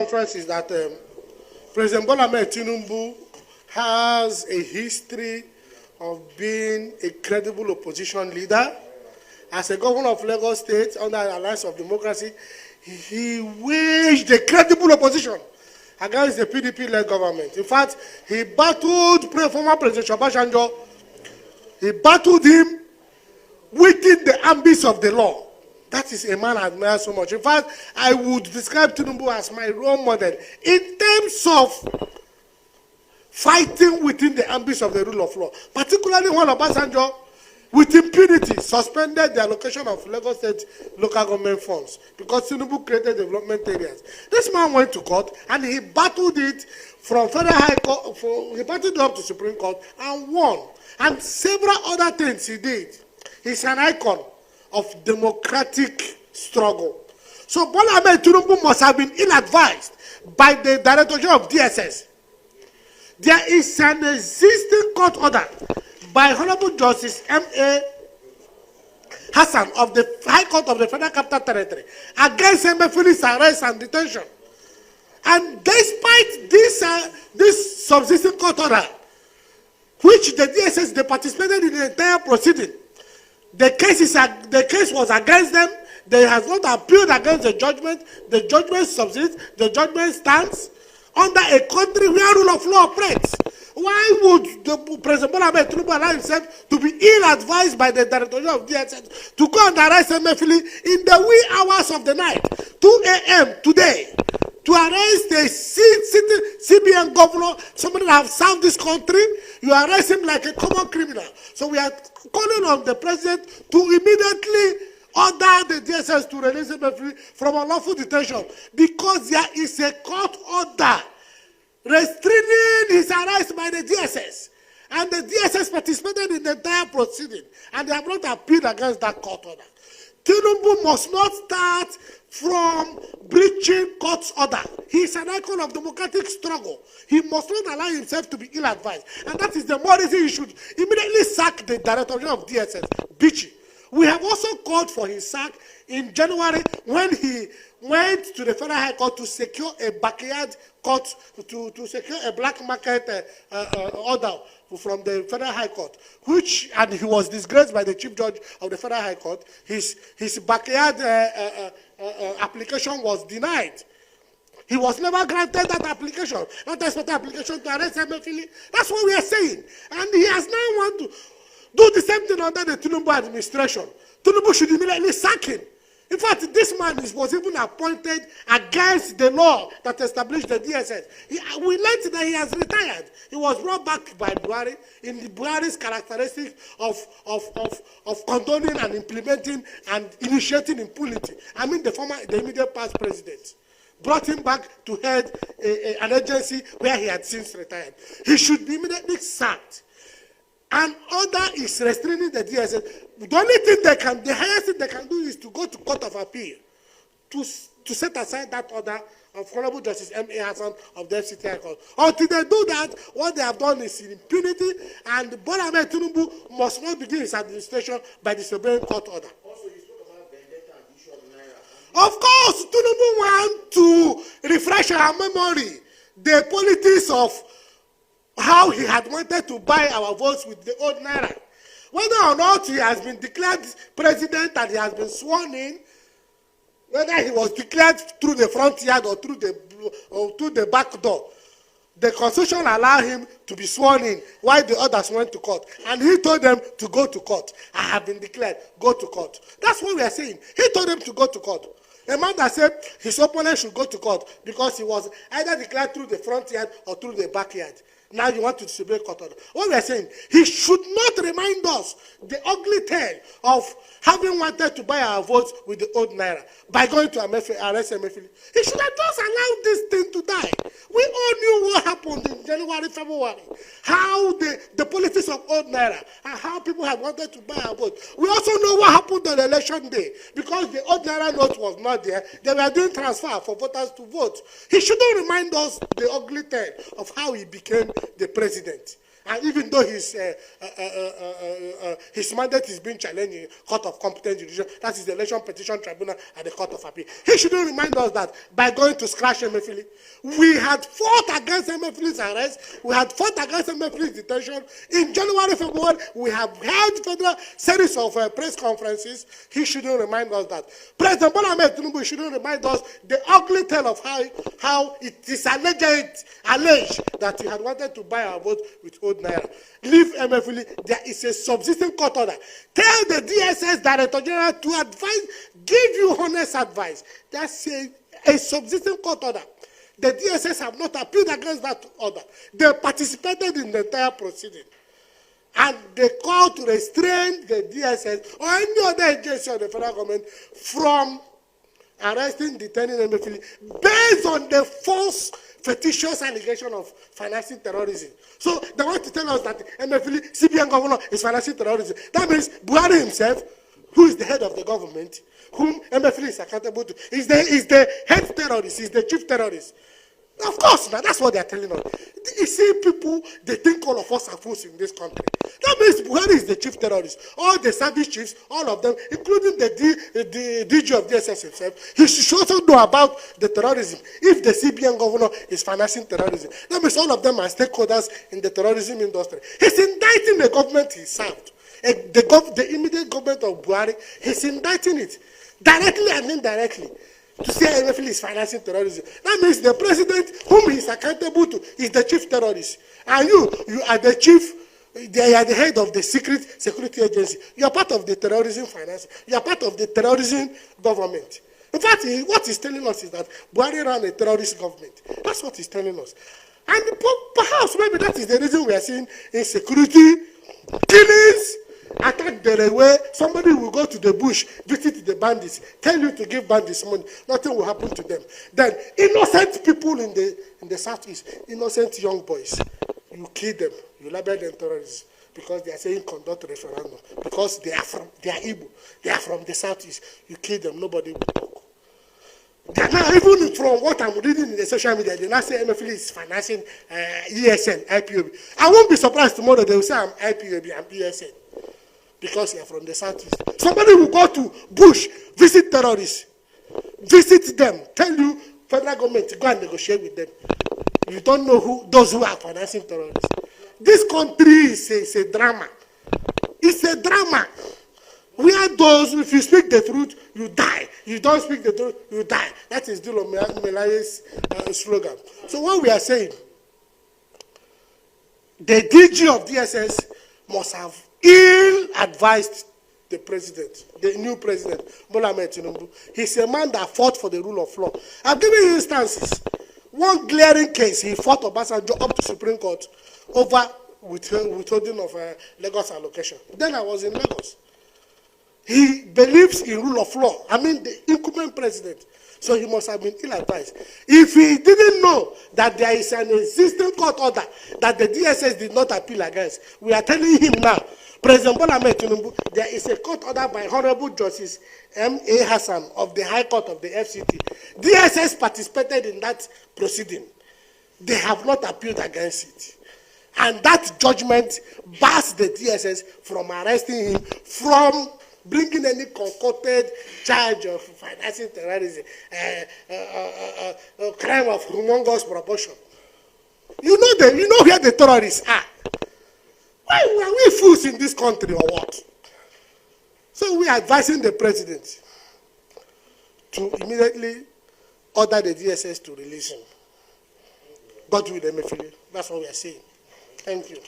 Conference is that President Bola Ahmed TINUBU has a history of being a credible opposition leader. As a governor of Lagos State under the Alliance of Democracy, he waged a credible opposition against the PDP-led government. In fact, he battled former President Obasanjo. He battled him within the ambits of the law. That is a man I admire so much. In fact, I would describe TINUBU as my role model in terms of fighting within the ambits of the rule of law. Particularly when Obasanjo, with impunity, suspended the allocation of Lagos State local government funds because TINUBU created development areas. This man went to court and he battled it from Federal High Court, he battled it up to Supreme Court and won. And several other things he did. He's an icon of democratic struggle. So Bola Ahmed TINUBU must have been ill-advised by the directorship of DSS. There is an existing court order by Honorable Justice M.A. Hassan of the High Court of the Federal Capital Territory against Emefiele's arrest and detention. And despite this subsisting court order, which the DSS they participated in the entire proceeding, the case was against them. They have not appealed against the judgment. The judgment subsists. The judgment stands under a country where rule of law operates. Why would the President Bola Ahmed TINUBU allow himself to be ill-advised by the directorship of DSS to go and arrest Emefiele in the wee hours of the night, 2 a.m. today, to arrest a CBN governor, somebody that has served this country? You arrest him like a common criminal. So we are calling on the president to immediately order the DSS to release Emefiele from unlawful detention, because there is a court order restraining his arrest by the DSS. And the DSS participated in the entire proceeding, and they have not appealed against that court order. TINUBU must not start from breaching court's order. He is an icon of democratic struggle. He must not allow himself to be ill-advised. And that is the more reason he should immediately sack the director of DSS, Bichi. We have also called for his sack in January when he went to the Federal High Court to secure a backyard court, to secure a black market order from the Federal High Court, and he was disgraced by the Chief Judge of the Federal High Court. His backyard application was denied. He was never granted that application, not a special application to arrest Emefiele. That's what we are saying. And he has now want to do the same thing under the TINUBU administration. TINUBU should immediately sack him. In fact, this man was even appointed against the law that established the DSS. We learned that he has retired. He was brought back by Buhari in the Buhari's characteristics of condoning and implementing and initiating impunity. I mean, the immediate past president brought him back to head an agency where he had since retired. He should be immediately sacked. And order is restraining the DSS. The only thing the highest thing they can do is to go to Court of Appeal to set aside that order of Honorable Justice M.A. Hassan of the FCTI Court. Until they do that, what they have done is impunity, and Bola Ahmed TINUBU must not begin his administration by disobeying court order. Also, you spoke about vendetta and issue of Naira. Of course, TINUBU want to refresh our memory the politics of how he had wanted to buy our votes with the old Naira. Whether or not he has been declared president and he has been sworn in, whether he was declared through the front yard or through the back door, the constitution allowed him to be sworn in while the others went to court. And he told them to go to court. I have been declared, go to court. That's what we are saying. He told them to go to court. A man that said his opponent should go to court because he was either declared through the front yard or through the backyard. Now you want to disobey court order. What we are saying, he should not remind us the ugly tale of having wanted to buy our votes with the old Naira by going to arrest Emefiele. He should have just allowed this thing to die. We all knew what happened in January, February, how the politics of old Naira and how people had wanted to buy our votes. We also know what happened on election day because the old Naira note was not there. They were doing transfer for voters to vote. He shouldn't remind us the ugly tale of how he became the president. And even though his mandate is being challenged in Court of Competent Judicial, that is the Election Petition Tribunal at the Court of Appeal, he shouldn't remind us that by going to scratch Emefiele, we had fought against Emefiele's arrest, we had fought against Emefiele's detention. In January, February, we have held federal series of press conferences. He shouldn't remind us that. President Bola Ahmed Tinubu shouldn't remind us the ugly tale of how it is alleged that he had wanted to buy our vote with old naira. Leave Emefiele. There is a subsisting court order. Tell the DSS Director General to advise, give you honest advice. That's a subsisting court order. The DSS have not appealed against that order. They participated in the entire proceeding. And they called to restrain the DSS or any other agency of the federal government from arresting, detaining Emefiele based on the false, fictitious allegation of financing terrorism. So they want to tell us that Emefiele, CBN governor, is financing terrorism. That means Buhari himself, who is the head of the government, whom Emefiele is accountable to, is the head terrorist, is the chief terrorist. Of course, now that's what they are telling us. You see, people, they think all of us are fools in this country. That means Buhari is the chief terrorist. All the service chiefs, all of them, including the DG of DSS himself, he should also know about the terrorism. If the CBN governor is financing terrorism, that means all of them are stakeholders in the terrorism industry. He's indicting the government he served. The immediate government of Buhari, he's indicting it directly and indirectly. To say Emefiele is financing terrorism. That means the president, whom he is accountable to, is the chief terrorist. And you are the chief, you are the head of the secret security agency. You are part of the terrorism finance. You are part of the terrorism government. In fact, what he's telling us is that Buhari ran a terrorist government. That's what he's telling us. And perhaps maybe that is the reason we are seeing insecurity, killings, attack the railway. Somebody will go to the bush, visit the bandits, tell you to give bandits money. Nothing will happen to them. Then innocent people in the southeast, innocent young boys, you kill them, you label them terrorists because they are saying conduct referendum, because they are Igbo, they are from the southeast. You kill them, nobody will talk. They are now, even from what I'm reading in the social media, they now say Emefiele is financing ESN, IPOB. I won't be surprised tomorrow they will say I'm IPOB, I'm ESN. Because you are from the southeast. Somebody will go to bush, visit terrorists, visit them, tell you, federal government, go and negotiate with them. You don't know those who are financing terrorists. This country is a drama. It's a drama. We are those, if you speak the truth, you die. You don't speak the truth, you die. That is Dilo Melaye's slogan. So what we are saying, the DG of DSS must have ill-advised the president, the new president, Bola Ahmed Tinubu. He's a man that fought for the rule of law. I've given you instances. One glaring case, he fought Obasanjo up to Supreme Court over withholding of Lagos allocation. Then I was in Lagos. He believes in rule of law. I mean, the incumbent president. So he must have been ill-advised. If he didn't know that there is an existing court order that the DSS did not appeal against, we are telling him now, President Bola Ahmed Tinubu, there is a court order by Honorable Justice M.A. Hassan of the High Court of the FCT. DSS participated in that proceeding. They have not appealed against it. And that judgment bars the DSS from arresting him, from bringing any concocted charge of financing terrorism, crime of humongous proportion. You know where the terrorists are. Why are we fools in this country or what? So we are advising the president to immediately order the DSS to release him. God will Emefiele. That's what we are saying. Thank you.